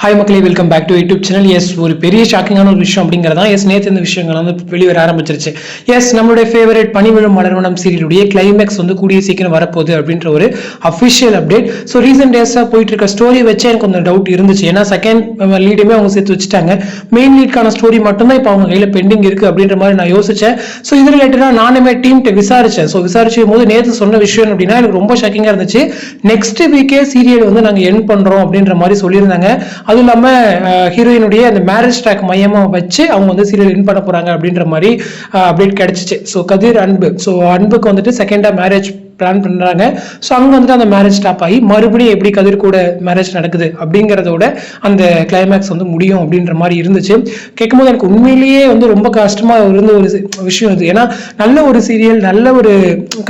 Hi மக்களே, welcome back to YouTube channel. Yes, ஒரு பெரிய ஷாக்கிங்கான ஒரு விஷயம் அப்படிங்கிறதா நேற்று இந்த விஷயங்கள் வெளிவர ஆரம்பிச்சிருச்சு. எஸ், நம்மளுடைய ஃபேவரட் பனிவிழும் மலர்வனம் சீரியலுடைய கிளைமேக்ஸ் கூடிய சீக்கிரம் வரப்போகுது அப்படின்ற ஒரு அஃபிஷியல் அப்டேட். ஸோ ரீசெண்ட் டேஸாக போயிட்டு இருக்க ஸ்டோரி வச்சு எனக்கு கொஞ்சம் டவுட் இருந்துச்சு. ஏன்னா செகண்ட் லீடுமே அவங்க சேர்த்து வச்சுட்டாங்க. மெயின் லீட்கான ஸ்டோரி மட்டும்தான் இப்போ அவங்க கையில் பெண்டிங் இருக்கு அப்படின்ற மாதிரி நான் யோசிச்சேன். ஸோ இது ரிலேட்டடாக நானுமே டீம்கிட்ட விசாரிச்சேன். ஸோ விசாரிச்சும் போது நேற்று சொன்ன விஷயம் அப்படின்னா எனக்கு ரொம்ப ஷாக்கிங்காக இருந்துச்சு. நெக்ஸ்ட் வீக்கே சீரியல் நாங்கள் என் பண்றோம் அப்படின்ற மாதிரி சொல்லியிருந்தாங்க. அதுவும் இல்லாம ஹீரோயினுடைய அந்த மேரேஜ் ட்ராக் மையமா வச்சு அவங்க சீரியல் வின் பண்ண போறாங்க அப்படின்ற மாதிரி அப்டேட் கிடைச்சிச்சு. ஸோ கதிர் அன்பு, ஸோ அன்புக்கு செகண்டா மேரேஜ் பிளான் பண்றாங்க. ஸோ அங்க அந்த மேரேஜ் ஸ்டாப் ஆகி மறுபடியும் எப்படி கதிர் கூட மேரேஜ் நடக்குது அப்படிங்கிறதோட அந்த கிளைமேக்ஸ் முடியும் அப்படின்ற மாதிரி இருந்துச்சு. கேட்கும்போது எனக்கு உண்மையிலேயே ரொம்ப கஷ்டமா இருந்த ஒரு விஷயம் இது. ஏன்னா நல்ல ஒரு சீரியல், நல்ல ஒரு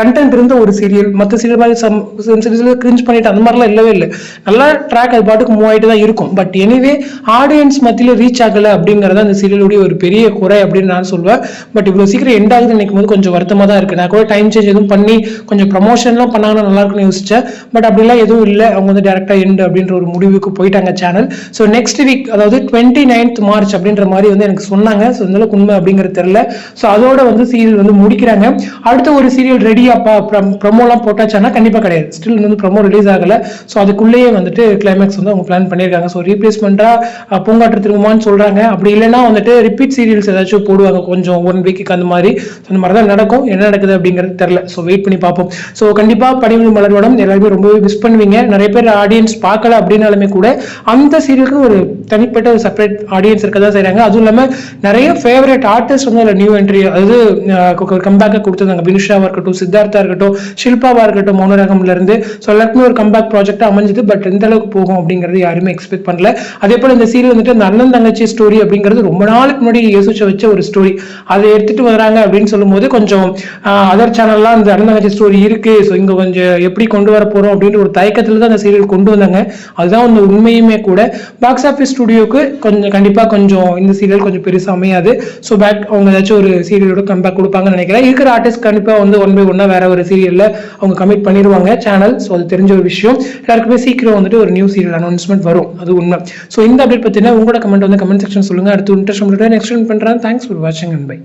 கண்டென்ட் இருந்த ஒரு சீரியல், மற்ற சீரியல் மாதிரி கிரிஞ்ச் பண்ணிட்டு அந்த மாதிரிலாம் இல்லவே இல்லை. நல்லா ட்ராக் அது பாட்டுக்கு மூவ் ஆகிட்டு தான் இருக்கும். பட் எனிவே ஆடியன்ஸ் மத்தியில் ரீச் ஆகலை அப்படிங்கிறத அந்த சீரியலுடைய ஒரு பெரிய குறை அப்படின்னு நான் சொல்வேன். பட் இவ்வளோ சீக்கிரம் எண்ட் ஆகுதுன்னு நினைக்கும் போது கொஞ்சம் வருத்தமாக தான் இருக்கு. நான் கூட டைம் சேஞ்ச் எதுவும் பண்ணி கொஞ்சம் ப்ரமோஷன்லாம் பண்ணாங்கன்னா நல்லா இருக்குன்னு யோசிச்சேன். பட் அப்படிலாம் எதுவும் இல்லை. அவங்க டேரக்டா எண்ட் அப்படின்ற ஒரு முடிவுக்கு போயிட்டாங்க சேனல். ஸோ நெக்ஸ்ட் வீக், அதாவது 29th March அப்படின்ற மாதிரி எனக்கு சொன்னாங்க. ஸோ இந்த உண்மை அப்படிங்கிறது தெரியல. ஸோ அதோட சீரியல் முடிக்கிறாங்க. அடுத்த ஒரு சீரியல் ரெடியாப்பா ப்ரமோலாம் போட்டாச்சானா கண்டிப்பா கிடையாது. ஸ்டில் ப்ரமோ ரிலீஸ் ஆகல. ஸோ அதுக்குள்ளேயே கிளைமேக்ஸ் அவங்க பிளான் பண்ணியிருக்காங்க. ஸோ ரீப்ளேஸ்மெண்டா பூங்காற்று திரும்புமான்னு சொல்றாங்க. அப்படி இல்லைன்னா ரிப்பீட் சீரியல்ஸ் ஏதாச்சும் போடுவாங்க கொஞ்சம் 1 வீக்கு அந்த மாதிரி. அந்த மாதிரி தான் நடக்கும். என்ன நடக்குது அப்படிங்கிறது தெரியல. ஸோ வெயிட் பண்ணி பார்ப்போம். ஸோ கண்டிப்பா பனிவிழும் மலர்வனம் எல்லாருமே ரொம்பவே மிஸ் பண்ணுவீங்க. நிறைய பேர் ஆடியன்ஸ் பார்க்கல அப்படின்னாலுமே கூட அந்த சீரியலுக்கு ஒரு தனிப்பட்ட ஒரு செப்பரேட் ஆடியன்ஸ் இருக்கதான் செய்யறாங்க. அதுவும் இல்லாம நிறைய ஃபேவரட் ஆர்டிஸ்ட் நியூ என்ட்ரி, அதாவது கம்பேக்கை கொடுத்துருந்தாங்க. பினுஷாவா இருக்கட்டும், சித்தார்த்தா இருக்கட்டும், ஷில்பாவா இருக்கட்டும், மௌனராகம்ல இருந்து. ஸோ எல்லாருக்குமே ஒரு கம்பேக் ப்ராஜெக்டா அமைஞ்சது. பட் எந்த அளவுக்கு போகும் அப்படிங்கிறது யாருமே எக்ஸ்பெக்ட் பண்ணல. அதே போல இந்த சீரியல் அந்த அண்ணன் தங்கச்சி ஸ்டோரி அப்படிங்கிறது ரொம்ப நாளுக்கு முன்னாடி யோசிச்சு வச்ச ஒரு ஸ்டோரி. அதை எடுத்துட்டு வராங்க அப்படின்னு சொல்லும் போது கொஞ்சம் அதர் சேனல்லாம் அந்த அண்ணன் தங்கச்சி ஸ்டோரி இருக்கு. ஸோ இங்க கொஞ்சம் எப்படி கொண்டு வர போறோம் அப்படின்ற ஒரு தயக்கத்துல தான் அந்த சீரியல் கொண்டு வந்தாங்க. அதுதான் உண்மையுமே கூட. பாக்ஸ் ஆஃபீஸ் ஸ்டுடியோக்கு கண்டிப்பா கொஞ்சம் இந்த சீரியல் கொஞ்சம் பெருசா அமையாது. ஸோ பேக் அவங்க ஏதாச்சும் ஒரு சீரியலோட கம்பேக் கொடுப்பாங்கன்னு நினைக்கிறேன். இருக்கிற ஆர்டிஸ்ட் கண்டிப்பா 1 by 1 வேற ஒரு சீரியல்ல அவங்க கமிட் பண்ணிடுவாங்க சேனல். ஸோ அது தெரிஞ்ச ஒரு விஷயம். எல்லாருக்குமே சீக்கிரம் ஒரு நியூ சீரியல் அனௌன்ஸ்மெண்ட் வரும். அது உண்மை. ஸோ இந்த அப்டேட் பத்தினா உங்களோட கமெண்ட் கமெண்ட் செக்ஷன் சொல்லுங்க. அடுத்து இன்ட்ரெஸ்ட் நெக்ஸ்ட் பண்றேன். தேங்க்ஸ் ஃபார் வாட்சிங் அண்ட் பை.